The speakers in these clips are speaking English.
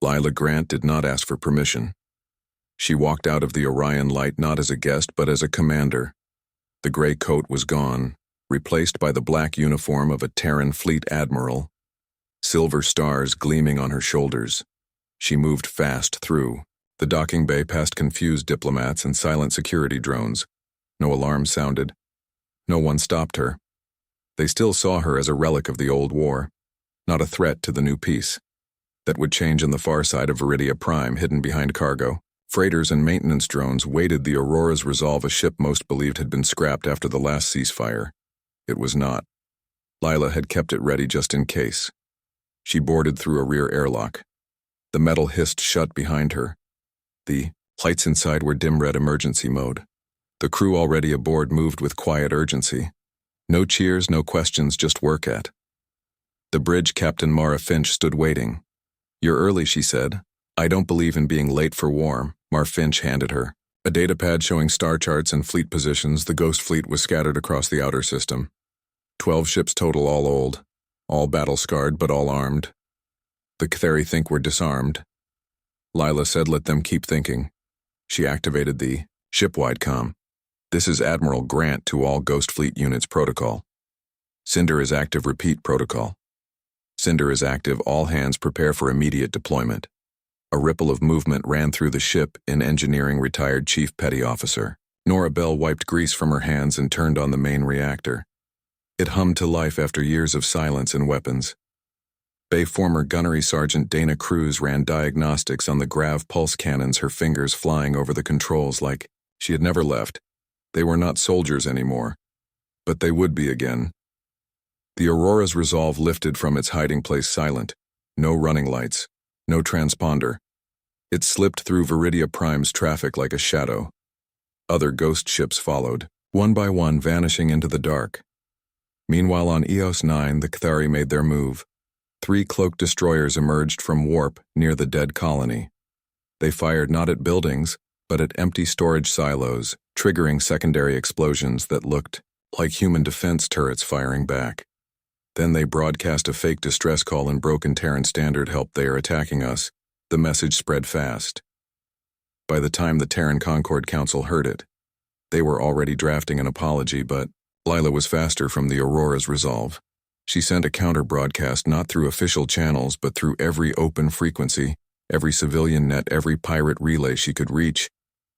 Lila Grant did not ask for permission. She walked out of the Orion Light not as a guest but as a commander. The gray coat was gone, replaced by the black uniform of a Terran fleet admiral. Silver stars gleaming on her shoulders. She moved fast through the docking bay past confused diplomats and silent security drones. No alarm sounded. No one stopped her. They still saw her as a relic of the old war, not a threat to the new peace that would change on the far side of Viridia Prime, hidden behind cargo. Freighters and maintenance drones waited the Aurora's resolve, a ship most believed had been scrapped after the last ceasefire. It was not. Lila had kept it ready just in case. She boarded through a rear airlock. The metal hissed shut behind her. The lights inside were dim red emergency mode. The crew already aboard moved with quiet urgency. No cheers, no questions, just work at. The bridge captain Mara Finch stood waiting. "You're early," she said. "I don't believe in being late for war." Mara Finch handed her a datapad showing star charts and fleet positions. The Ghost Fleet was scattered across the outer system. 12 ships total, all old, all battle-scarred but all armed. The Ktheri think we're disarmed. Lila said let them keep thinking. She activated the ship-wide comm. "This is Admiral Grant to all Ghost Fleet units protocol. Cinder is active, repeat protocol. Cinder is active, all hands prepare for immediate deployment." A ripple of movement ran through the ship. In engineering, retired Chief Petty Officer Nora Bell wiped grease from her hands and turned on the main reactor. It hummed to life after years of silence and weapons. Bay former Gunnery Sergeant Dana Cruz ran diagnostics on the grav pulse cannons, her fingers flying over the controls like she had never left. They were not soldiers anymore, but they would be again. The Aurora's resolve lifted from its hiding place, silent. No running lights, no transponder. It slipped through Viridia Prime's traffic like a shadow. Other ghost ships followed, one by one vanishing into the dark. Meanwhile on EOS 9, the Ktheri made their move. 3 cloaked destroyers emerged from warp near the dead colony. They fired not at buildings, but at empty storage silos, triggering secondary explosions that looked like human defense turrets firing back. Then they broadcast a fake distress call in broken Terran standard: "Help, they are attacking us." The message spread fast. By the time the Terran Concord Council heard it, they were already drafting an apology, but Lila was faster from the Aurora's resolve. She sent a counter-broadcast not through official channels but through every open frequency, every civilian net, every pirate relay she could reach.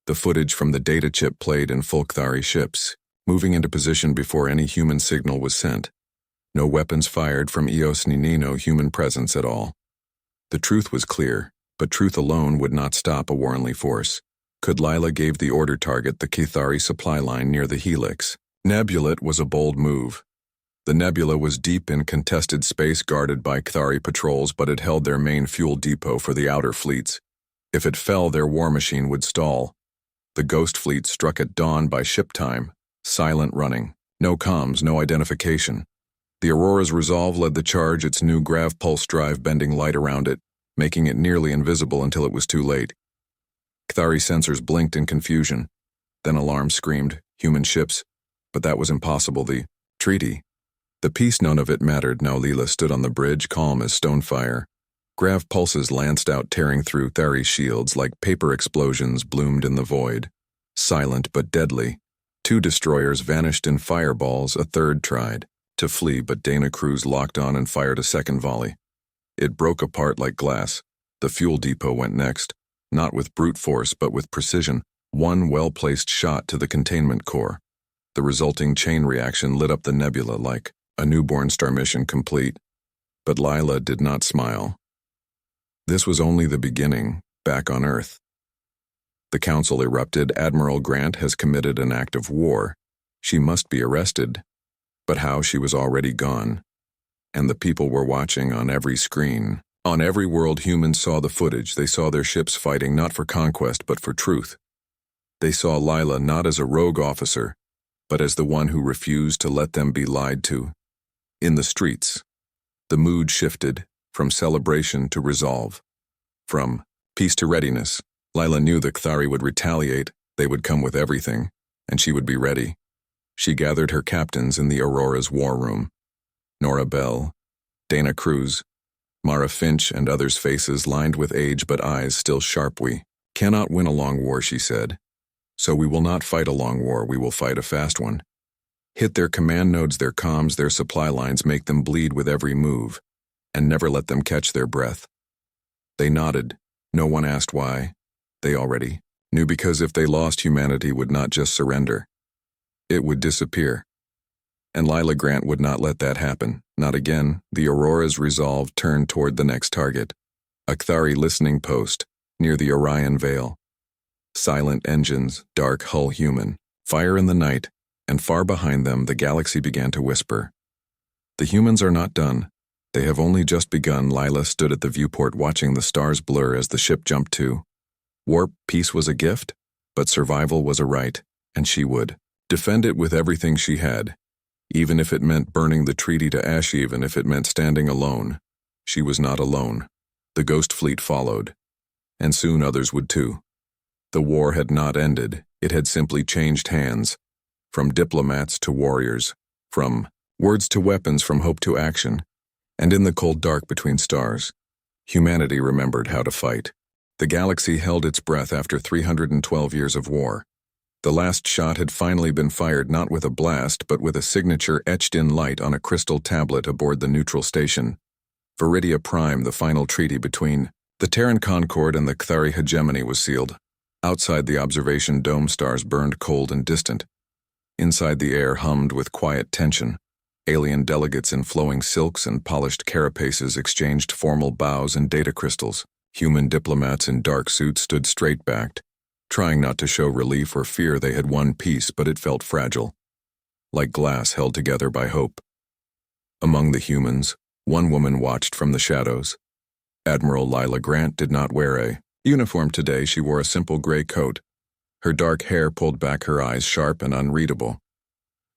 The footage from the data chip played in full Kthari ships, moving into position before any human signal was sent. No weapons fired from EOS Nini, no human presence at all. The truth was clear, but truth alone would not stop a warrenly force. Could Lila gave the order target the Kthari supply line near the Helix. Nebula was a bold move. The Nebula was deep in contested space guarded by Kthari patrols, but it held their main fuel depot for the outer fleets. If it fell, their war machine would stall. The Ghost Fleet struck at dawn by ship time, silent running. No comms, no identification. The Aurora's resolve led the charge, its new grav pulse drive bending light around it, making it nearly invisible until it was too late. Kthari sensors blinked in confusion. Then alarms screamed, human ships. But that was impossible. The treaty. The peace, none of it mattered now. Lila stood on the bridge, calm as stonefire. Grav pulses lanced out, tearing through Thari's shields like paper explosions bloomed in the void. Silent but deadly. 2 destroyers vanished in fireballs. A third tried to flee, but Dana Cruz locked on and fired a second volley. It broke apart like glass. The fuel depot went next, not with brute force but with precision. One well-placed shot to the containment core. The resulting chain reaction lit up the nebula like a newborn star. Mission complete. But Lila did not smile. This was only the beginning, back on Earth. The council erupted. Admiral Grant has committed an act of war. She must be arrested. But how? She was already gone. And the people were watching on every screen. On every world, humans saw the footage. They saw their ships fighting not for conquest but for truth. They saw Lila not as a rogue officer, but as the one who refused to let them be lied to. In the streets, the mood shifted from celebration to resolve. From peace to readiness. Lila knew the Kthari would retaliate. They would come with everything, and she would be ready. She gathered her captains in the Aurora's war room. Nora Bell, Dana Cruz, Mara Finch and others' faces lined with age but eyes still sharp. "We cannot win a long war," she said. "So we will not fight a long war, we will fight a fast one. Hit their command nodes, their comms, their supply lines, make them bleed with every move, and never let them catch their breath." They nodded. No one asked why. They already knew, because if they lost, humanity would not just surrender. It would disappear. And Lila Grant would not let that happen. Not again. The Aurora's resolve turned toward the next target. A Kthari listening post, near the Orion Veil. Silent engines, dark hull human, fire in the night, and far behind them the galaxy began to whisper. "The humans are not done. They have only just begun." Lila stood at the viewport watching the stars blur as the ship jumped to. Warp peace was a gift, but survival was a right, and she would defend it with everything she had. Even if it meant burning the treaty to ash, even if it meant standing alone. She was not alone. The Ghost Fleet followed. And soon others would too. The war had not ended, it had simply changed hands. From diplomats to warriors. From words to weapons, from hope to action. And in the cold dark between stars, humanity remembered how to fight. The galaxy held its breath after 312 years of war. The last shot had finally been fired, not with a blast, but with a signature etched in light on a crystal tablet aboard the neutral station. Viridia Prime, the final treaty between the Terran Concord and the Kthari hegemony, was sealed. Outside the observation dome, stars burned cold and distant. Inside, the air hummed with quiet tension. Alien delegates in flowing silks and polished carapaces exchanged formal bows and data crystals. Human diplomats in dark suits stood straight-backed, trying not to show relief or fear. They had won peace, but it felt fragile, like glass held together by hope. Among the humans, one woman watched from the shadows. Admiral Lila Grant did not wear a uniform today. She wore a simple gray coat, her dark hair pulled back, her eyes sharp and unreadable.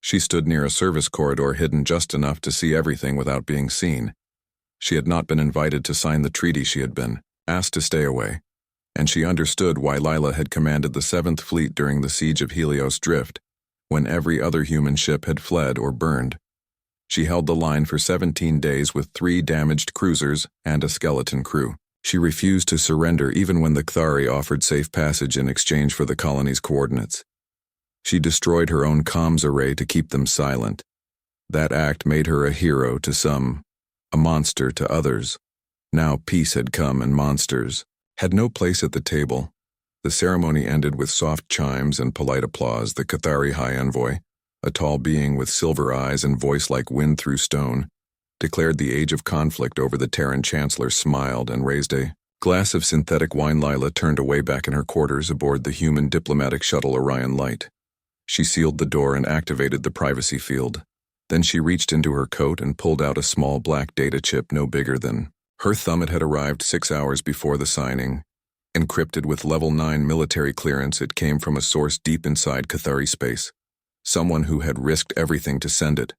She stood near a service corridor, hidden just enough to see everything without being seen. She had not been invited to sign the treaty. She had been asked to stay away. And she understood why Lila had commanded the 7th Fleet during the siege of Helios Drift, when every other human ship had fled or burned. She held the line for 17 days with 3 damaged cruisers and a skeleton crew. She refused to surrender even when the Kthari offered safe passage in exchange for the colony's coordinates. She destroyed her own comms array to keep them silent. That act made her a hero to some, a monster to others. Now peace had come and monsters had no place at the table. The ceremony ended with soft chimes and polite applause. The Kthari High Envoy, a tall being with silver eyes and voice like wind through stone, declared the age of conflict over. The Terran Chancellor smiled and raised a glass of synthetic wine. Lila turned away back in her quarters aboard the human diplomatic shuttle Orion Light. She sealed the door and activated the privacy field. Then she reached into her coat and pulled out a small black data chip no bigger than her thumb. It had arrived 6 hours before the signing. Encrypted with level 9 military clearance, it came from a source deep inside Kthari space. Someone who had risked everything to send it.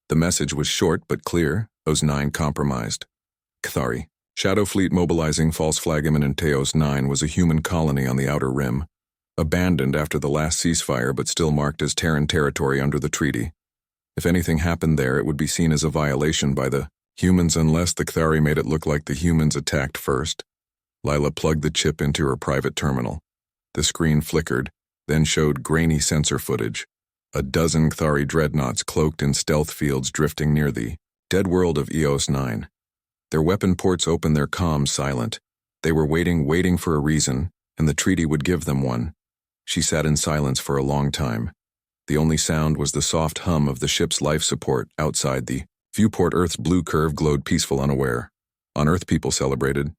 The message was short but clear. Os 9 compromised. Kthari. Shadow Fleet mobilizing. False flag imminent. Teos 9 was a human colony on the outer rim. Abandoned after the last ceasefire, but still marked as Terran territory under the treaty. If anything happened there, it would be seen as a violation by the humans, unless the Kthari made it look like the humans attacked first. Lila plugged the chip into her private terminal. The screen flickered, then showed grainy sensor footage. A dozen Kthari dreadnoughts cloaked in stealth fields drifting near the dead world of Eos 9. Their weapon ports open, their comms silent. They were waiting for a reason, and the treaty would give them one. She sat in silence for a long time. The only sound was the soft hum of the ship's life support. Outside the viewport, Earth's blue curve glowed peaceful, unaware. On Earth, people celebrated.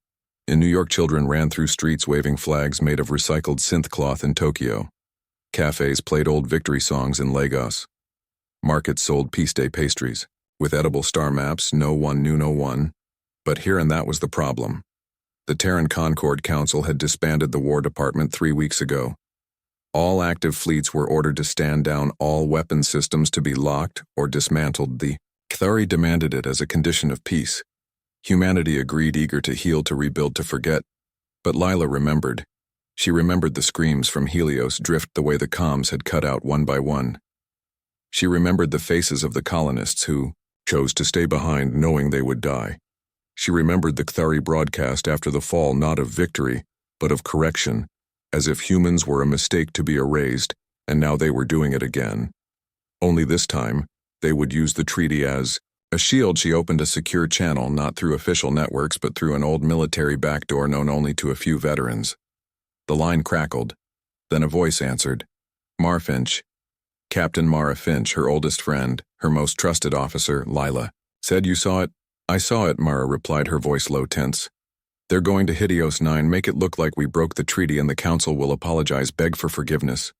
In New York, children ran through streets waving flags made of recycled synth cloth. In Tokyo, cafes played old victory songs. In Lagos, markets sold Peace Day pastries with edible star maps. No one knew no one. But here and that was the problem. The Terran Concord Council had disbanded the War Department 3 weeks ago. All active fleets were ordered to stand down, all weapon systems to be locked or dismantled. The Kthari demanded it as a condition of peace. Humanity agreed, eager to heal, to rebuild, to forget. But Lila remembered. She remembered the screams from Helios Drift, the way the comms had cut out one by one. She remembered the faces of the colonists who chose to stay behind knowing they would die. She remembered the Kthari broadcast after the fall, not of victory, but of correction, as if humans were a mistake to be erased, and now they were doing it again. Only this time, they would use the treaty as a shield. She opened a secure channel, not through official networks, but through an old military backdoor known only to a few veterans. The line crackled. Then a voice answered. Mara Finch. Captain Mara Finch, her oldest friend, her most trusted officer, Lila. Said you saw it? I saw it, Mara replied, her voice low, tense. They're going to Hideos 9, make it look like we broke the treaty and the council will apologize, beg for forgiveness.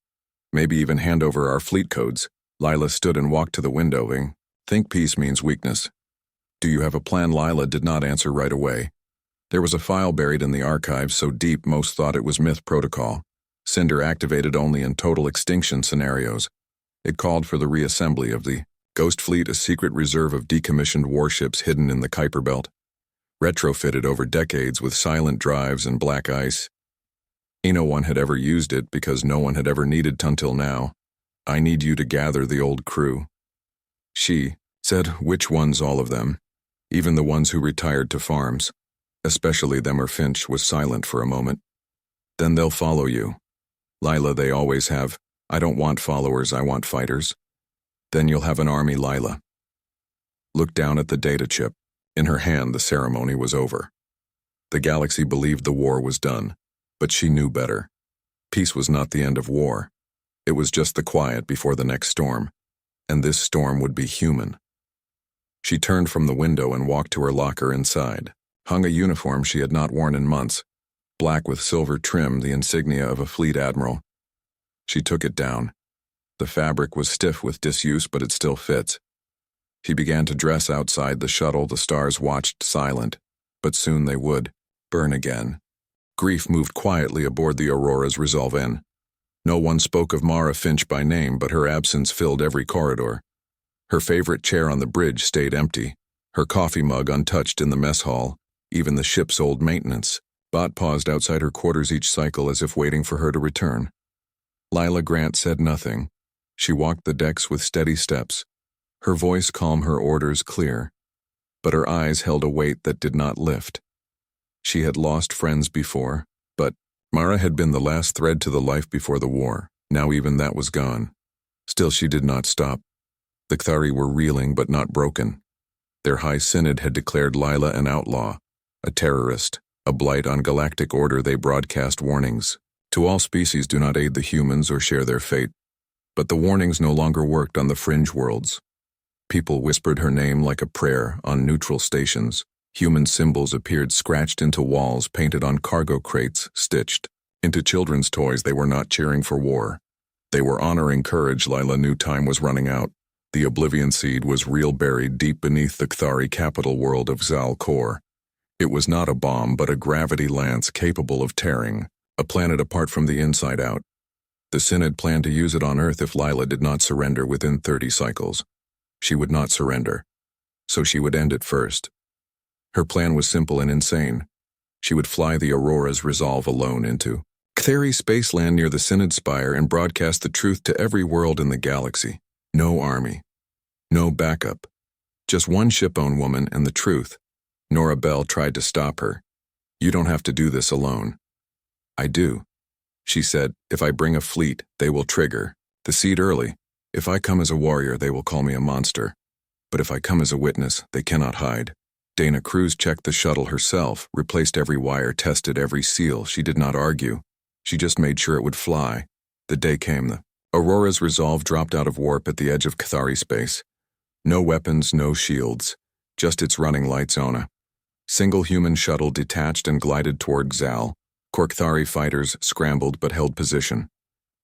Maybe even hand over our fleet codes. Lila stood and walked to the window. Think peace means weakness. Do you have a plan? Lila did not answer right away. There was a file buried in the archives so deep most thought it was myth protocol. Cinder activated only in total extinction scenarios. It called for the reassembly of the Ghost Fleet, a secret reserve of decommissioned warships hidden in the Kuiper Belt, retrofitted over decades with silent drives and black ice. No one had ever used it because no one had ever needed it until now. I need you to gather the old crew. She said, which ones? All of them, even the ones who retired to farms. Especially them. Or Finch was silent for a moment. Then they'll follow you. Lila, they always have. I don't want followers, I want fighters. Then you'll have an army. Lila looked down at the data chip. In her hand, the ceremony was over. The galaxy believed the war was done, but she knew better. Peace was not the end of war. It was just the quiet before the next storm, and this storm would be human. She turned from the window and walked to her locker inside. Hung a uniform she had not worn in months, black with silver trim, the insignia of a fleet admiral. She took it down. The fabric was stiff with disuse, but it still fits. She began to dress outside the shuttle. The stars watched silent, but soon they would burn again. Grief moved quietly aboard the Aurora's Resolve N. No one spoke of Mara Finch by name, but her absence filled every corridor. Her favorite chair on the bridge stayed empty, her coffee mug untouched in the mess hall, even the ship's old maintenance. Bot paused outside her quarters each cycle as if waiting for her to return. Lila Grant said nothing. She walked the decks with steady steps, her voice calm, her orders clear, but her eyes held a weight that did not lift. She had lost friends before, but Mara had been the last thread to the life before the war. Now even that was gone. Still, she did not stop. The Kthari were reeling but not broken. Their High Synod had declared Lila an outlaw, a terrorist, a blight on galactic order. They broadcast warnings. To all species, do not aid the humans or share their fate. But the warnings no longer worked on the fringe worlds. People whispered her name like a prayer on neutral stations. Human symbols appeared scratched into walls, painted on cargo crates, stitched into children's toys. They were not cheering for war. They were honoring courage. Lila knew time was running out. The Oblivion Seed was real, buried deep beneath the Kthari capital world of Zal Kor. It was not a bomb, but a gravity lance capable of tearing a planet apart from the inside out. The Synod planned to use it on Earth if Lila did not surrender within 30 cycles. She would not surrender, so she would end it first. Her plan was simple and insane. She would fly the Aurora's Resolve alone into Kthari spaceland near the Synod Spire and broadcast the truth to every world in the galaxy. No army. No backup. Just one ship-owned woman and the truth. Nora Bell tried to stop her. You don't have to do this alone. I do. She said, if I bring a fleet, they will trigger the seed early. If I come as a warrior, they will call me a monster. But if I come as a witness, they cannot hide. Dana Cruz checked the shuttle herself, replaced every wire, tested every seal. She did not argue. She just made sure it would fly. The day came. The Aurora's Resolve dropped out of warp at the edge of Kthari space. No weapons, no shields, just its running lights on a single human shuttle detached and glided toward Zal. Kthari fighters scrambled but held position.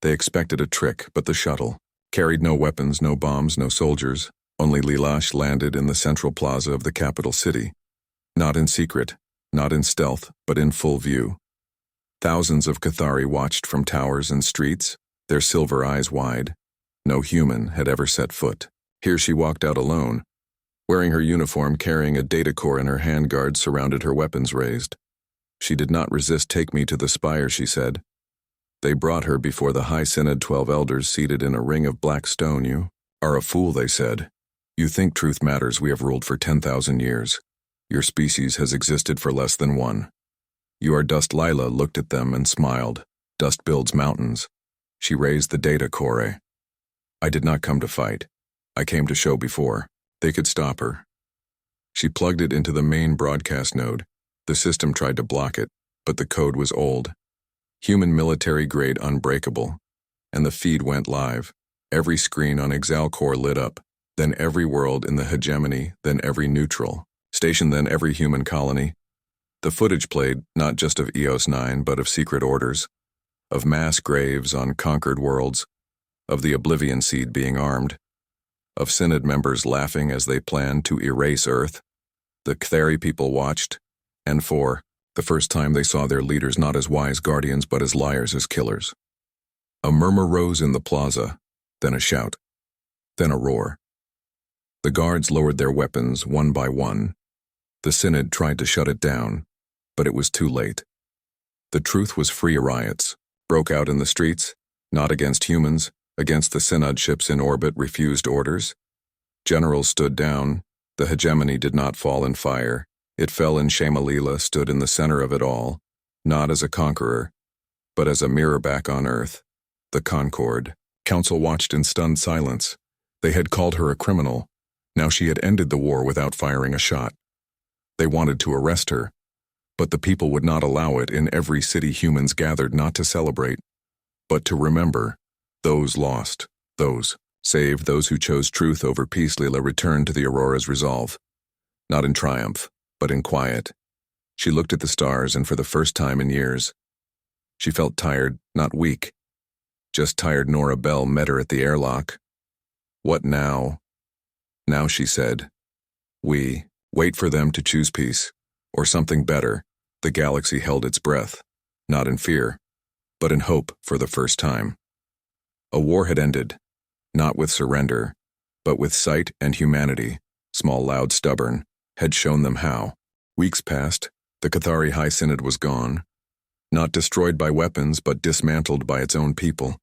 They expected a trick, but the shuttle carried no weapons, no bombs, no soldiers. Only Lilash landed in the central plaza of the capital city. Not in secret, not in stealth, but in full view. Thousands of Kthari watched from towers and streets, their silver eyes wide. No human had ever set foot. Here she walked out alone, wearing her uniform, carrying a data core in her handguard, surrounded, her weapons raised. She did not resist. Take me to the spire, she said. They brought her before the High Synod, 12 elders seated in a ring of black stone. You are a fool, they said. You think truth matters. We have ruled for 10,000 years. Your species has existed for less than one. You are Dust. Lila looked at them and smiled. Dust builds mountains. She raised the data core. I did not come to fight. I came to show before they could stop her. She plugged it into the main broadcast node. The system tried to block it, but the code was old. Human military grade unbreakable. And the feed went live. Every screen on Exal Core lit up, then every world in the hegemony, then every neutral station, then every human colony. The footage played not just of EOS 9 but of secret orders, of mass graves on conquered worlds, of the Oblivion Seed being armed, of Synod members laughing as they planned to erase Earth. The Kthari people watched, and for the first time they saw their leaders not as wise guardians but as liars, as killers. A murmur rose in the plaza, then a shout, then a roar. The guards lowered their weapons one by one. The Synod tried to shut it down, but it was too late. The truth was free riots broke out in the streets, not against humans, against the Synod ships in orbit refused orders. Generals stood down. The hegemony did not fall in fire. It fell in shame. Lila stood in the center of it all, not as a conqueror, but as a mirror back on Earth. The Concord Council watched in stunned silence. They had called her a criminal. Now she had ended the war without firing a shot. They wanted to arrest her, but the people would not allow it. In every city humans gathered not to celebrate, but to remember. Those lost, those saved, those who chose truth over peace. Lila returned to the Aurora's resolve. Not in triumph, but in quiet. She looked at the stars, and for the first time in years, she felt tired, not weak. Just tired. Nora Bell met her at the airlock. What now? Now, she said. We wait for them to choose peace, or something better. The galaxy held its breath, not in fear, but in hope for the first time. A war had ended, not with surrender, but with sight, and humanity, small, loud, stubborn, had shown them how. Weeks passed. The Kthari High Synod was gone, not destroyed by weapons, but dismantled by its own people.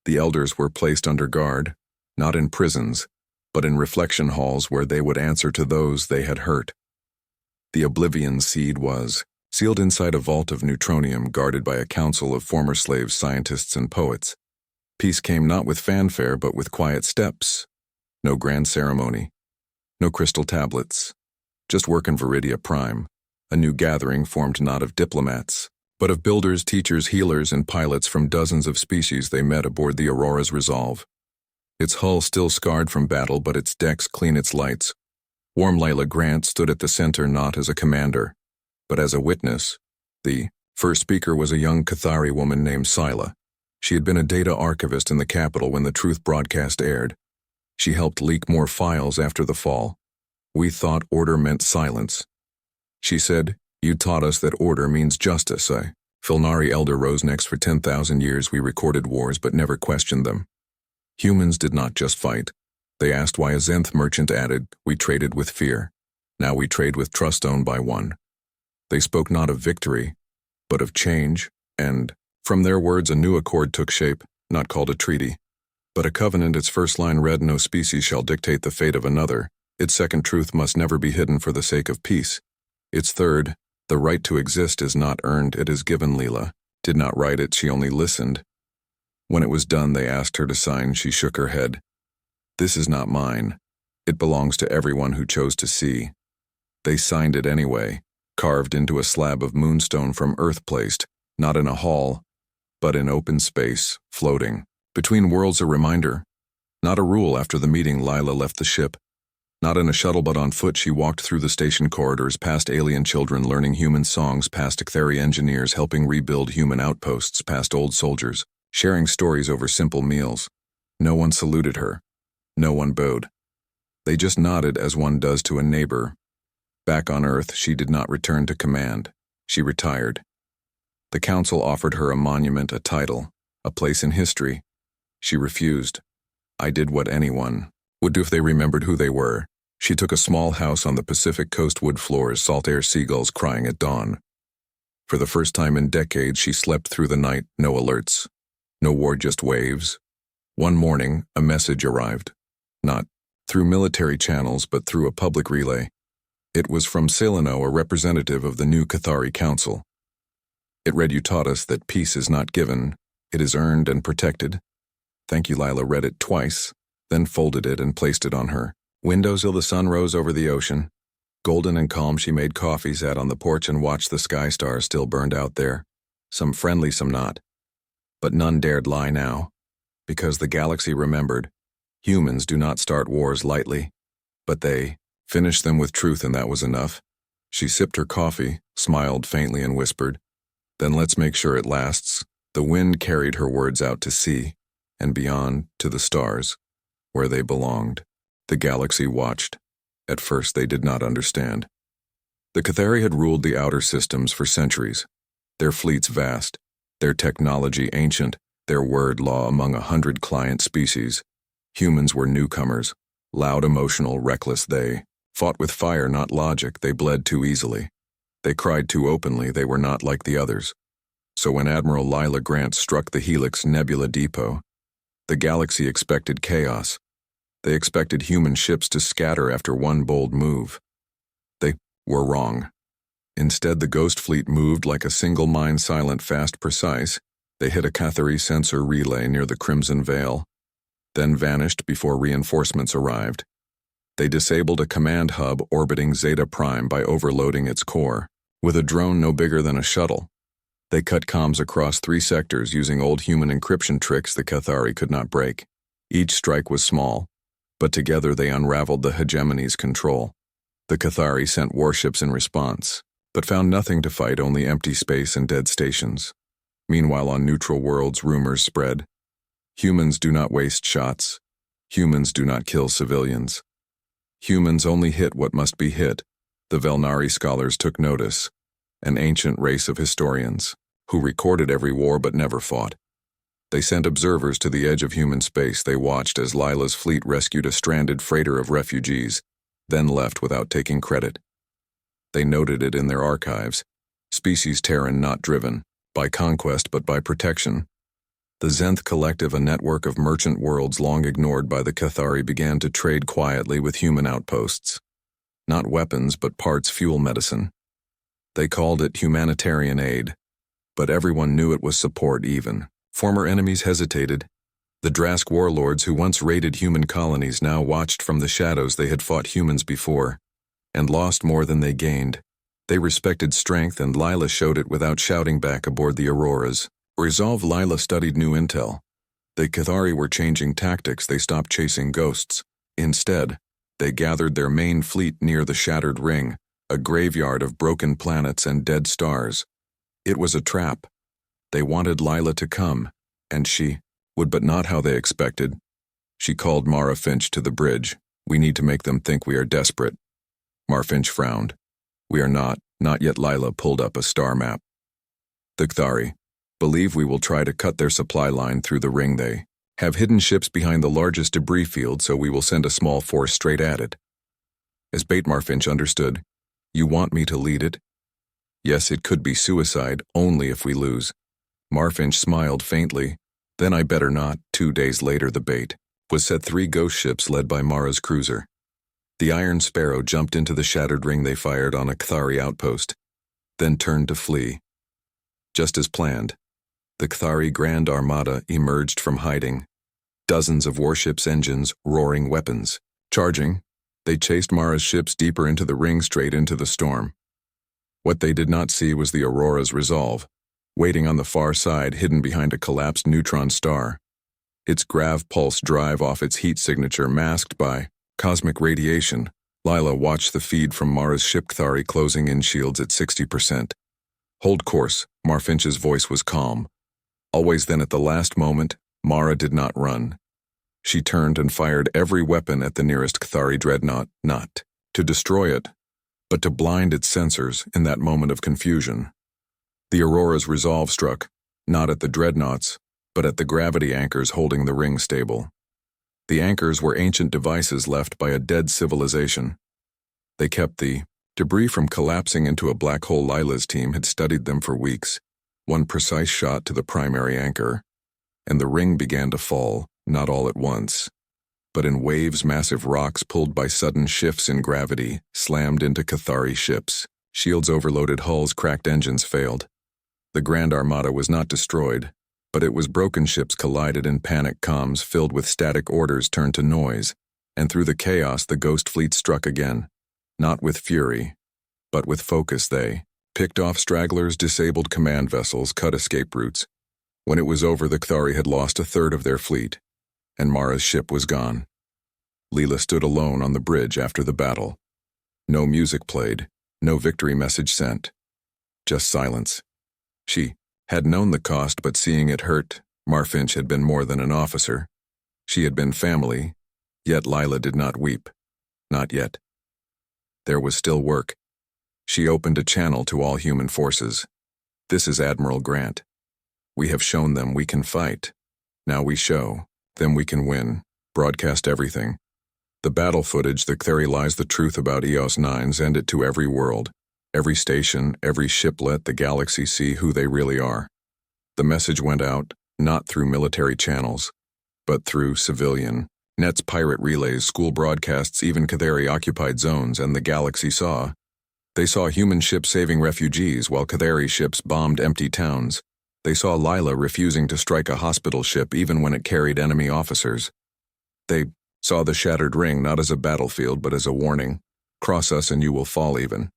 The elders were placed under guard, not in prisons, but in reflection halls where they would answer to those they had hurt. The Oblivion Seed was sealed inside a vault of neutronium guarded by a council of former slaves, scientists, and poets. Peace came not with fanfare but with quiet steps. No grand ceremony, no crystal tablets, just work in Viridia Prime, a new gathering formed not of diplomats, but of builders, teachers, healers, and pilots from dozens of species they met aboard the Aurora's Resolve. Its hull still scarred from battle, but its decks clean, its lights. Warm Lila Grant stood at the center not as a commander, but as a witness. The first speaker was a young Kthari woman named Sila. She had been a data archivist in the capital when the Truth broadcast aired. She helped leak more files after the fall. We thought order meant silence. She said, "You taught us that order means justice." Filnari Elder rose next. For 10,000 years we recorded wars but never questioned them. Humans did not just fight. They asked why. A Zenth merchant added, "We traded with fear. Now we trade with trust owned by one." They spoke not of victory, but of change, and, from their words, a new accord took shape, not called a treaty, but a covenant. Its first line read, "No species shall dictate the fate of another." Its second, "Truth must never be hidden for the sake of peace." Its third, "The right to exist is not earned, it is given." Lila did not write it, she only listened. When it was done, they asked her to sign. She shook her head. "This is not mine. It belongs to everyone who chose to see." They signed it anyway, carved into a slab of moonstone from Earth, placed, not in a hall, but in open space, floating between worlds. A reminder, not a rule. After the meeting, Lila left the ship. Not in a shuttle but on foot. She walked through the station corridors, past alien children learning human songs, past Kthari engineers helping rebuild human outposts, past old soldiers sharing stories over simple meals. No one saluted her. No one bowed. They just nodded as one does to a neighbor. Back on Earth, she did not return to command. She retired. The council offered her a monument, a title, a place in history. She refused. I did what anyone would do if they remembered who they were. She took a small house on the Pacific coast, wood floors, salt air, seagulls crying at dawn. For the first time in decades, she slept through the night, no alerts. No war, just waves. One morning, a message arrived. Not through military channels, but through a public relay. It was from Silano, a representative of the new Cathari Council. It read, "You taught us that peace is not given, it is earned and protected." Thank you. Lila read it twice, then folded it and placed it on her windows till the sun rose over the ocean. Golden and calm, she made coffee, sat on the porch and watched the sky stars still burned out there. Some friendly, some not. But none dared lie now, because the galaxy remembered. Humans do not start wars lightly, but they finish them with truth, and that was enough. She sipped her coffee, smiled faintly and whispered, "Then let's make sure it lasts." The wind carried her words out to sea, and beyond to the stars, where they belonged. The galaxy watched. At first they did not understand. The Cathari had ruled the outer systems for centuries, their fleets vast, their technology ancient, their word law among 100 client species. Humans were newcomers, loud, emotional, reckless. They fought with fire, not logic. They bled too easily. They cried too openly. They were not like the others. So when Admiral Lila Grant struck the Helix Nebula Depot, the galaxy expected chaos. They expected human ships to scatter after one bold move. They were wrong. Instead, the Ghost Fleet moved like a single mind, silent, fast, precise. They hit a Cathari sensor relay near the Crimson Veil, then vanished before reinforcements arrived. They disabled a command hub orbiting Zeta Prime by overloading its core. With a drone no bigger than a shuttle, they cut comms across 3 sectors using old human encryption tricks the Cathari could not break. Each strike was small, but together they unraveled the hegemony's control. The Cathari sent warships in response, but found nothing to fight, only empty space and dead stations. Meanwhile, on neutral worlds, rumors spread. Humans do not waste shots. Humans do not kill civilians. Humans only hit what must be hit. The Velnari scholars took notice, an ancient race of historians, who recorded every war but never fought. They sent observers to the edge of human space. They watched as Lila's fleet rescued a stranded freighter of refugees, then left without taking credit. They noted it in their archives. Species Terran not driven by conquest but by protection. The Zenth Collective, a network of merchant worlds long ignored by the Cathari, began to trade quietly with human outposts. Not weapons, but parts, fuel, medicine. They called it humanitarian aid, but everyone knew it was support. Even former enemies hesitated. The Drask warlords who once raided human colonies now watched from the shadows. They had fought humans before, and lost more than they gained. They respected strength, and Lila showed it without shouting back aboard the Auroras. Resolve. Lila studied new intel. The Cathari were changing tactics. They stopped chasing ghosts. Instead, they gathered their main fleet near the Shattered Ring, a graveyard of broken planets and dead stars. It was a trap. They wanted Lila to come, and she would, but not how they expected. She called Mara Finch to the bridge. "We need to make them think we are desperate." Mara Finch frowned. "We are not yet." Lila pulled up a star map. "The Cathari believe we will try to cut their supply line through the ring. They have hidden ships behind the largest debris field, so we will send a small force straight at it." As bait, Mara Finch understood. "You want me to lead it?" "Yes, it could be suicide, only if we lose." Mara Finch smiled faintly. "Then I better not." 2 days later, the bait was set. 3 ghost ships led by Mara's cruiser. The Iron Sparrow jumped into the Shattered Ring. They fired on a Cathari outpost, then turned to flee. Just as planned, the Cathari Grand Armada emerged from hiding. Dozens of warships, engines, roaring weapons. Charging, they chased Mara's ships deeper into the ring, straight into the storm. What they did not see was the Aurora's resolve, waiting on the far side, hidden behind a collapsed neutron star. Its grav pulse drive off its heat signature masked by cosmic radiation. Lila watched the feed from Mara's ship. Cathari closing in, shields at 60%. "Hold course." Mara Finch's voice was calm. Always. Then at the last moment, Mara did not run. She turned and fired every weapon at the nearest Cathari dreadnought, not to destroy it, but to blind its sensors in that moment of confusion. The Aurora's resolve struck, not at the dreadnoughts, but at the gravity anchors holding the ring stable. The anchors were ancient devices left by a dead civilization. They kept the debris from collapsing into a black hole. Lila's team had studied them for weeks. One precise shot to the primary anchor, and the ring began to fall, not all at once, but in waves massive rocks pulled by sudden shifts in gravity slammed into Cathari ships. Shields overloaded, hulls cracked, engines failed. The Grand Armada was not destroyed, but it was broken. Ships collided in panic. Comms filled with static orders turned to noise, and through the chaos the Ghost Fleet struck again. Not with fury, but with focus. They picked off stragglers, disabled command vessels, cut escape routes. When it was over, the Cathari had lost a third of their fleet, and Mara's ship was gone. Leela stood alone on the bridge after the battle. No music played, no victory message sent. Just silence. She had known the cost, but seeing it hurt. Marfinch had been more than an officer. She had been family, yet Leela did not weep. Not yet. There was still work. She opened a channel to all human forces. This is Admiral Grant. We have shown them we can fight. Now we show them we can win. Broadcast everything. The battle footage, the Cathari lies, the truth about EOS 9, send it to every world. Every station, every ship, let the galaxy see who they really are. The message went out, not through military channels, but through civilian nets, pirate relays, school broadcasts, even Cathari-occupied zones, and the galaxy saw. They saw human ships saving refugees while Cathari ships bombed empty towns. They saw Leela refusing to strike a hospital ship even when it carried enemy officers. They saw the shattered ring not as a battlefield but as a warning. Cross us and you will fall even.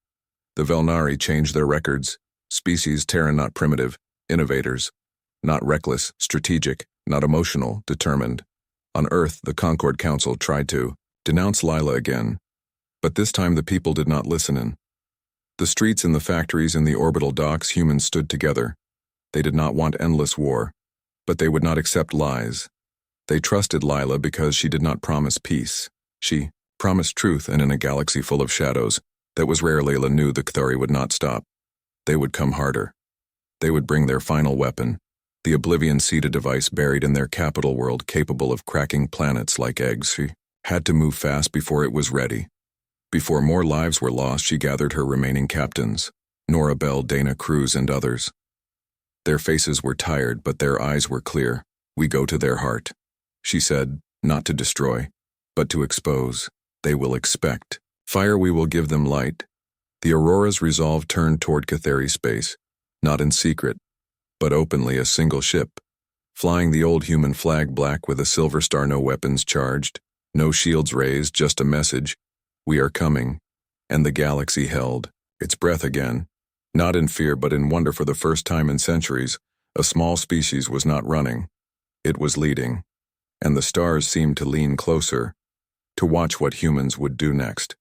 The Velnari changed their records. Species Terran, not primitive. Innovators. Not reckless, strategic, not emotional, determined. On Earth, the Concord Council tried to denounce Leela again. But this time the people did not listen. In the streets, in the factories, in the orbital docks, humans stood together. They did not want endless war, but they would not accept lies. They trusted Leela because she did not promise peace. She promised truth, and in a galaxy full of shadows, that was rare. Leela knew the Cathari would not stop. They would come harder. They would bring their final weapon, the Oblivion-seeded device buried in their capital world, capable of cracking planets like eggs. She had to move fast before it was ready. Before more lives were lost, she gathered her remaining captains, Nora Bell, Dana Cruz, and others. Their faces were tired, but their eyes were clear. We go to their heart. She said, not to destroy, but to expose. They will expect fire, we will give them light. The Aurora's resolve turned toward Cathari space, not in secret, but openly, a single ship, flying the old human flag, black with a silver star, no weapons charged, no shields raised, just a message. We are coming. And the galaxy held its breath again, not in fear but in wonder. For the first time in centuries, a small species was not running. It was leading, and the stars seemed to lean closer to watch what humans would do next.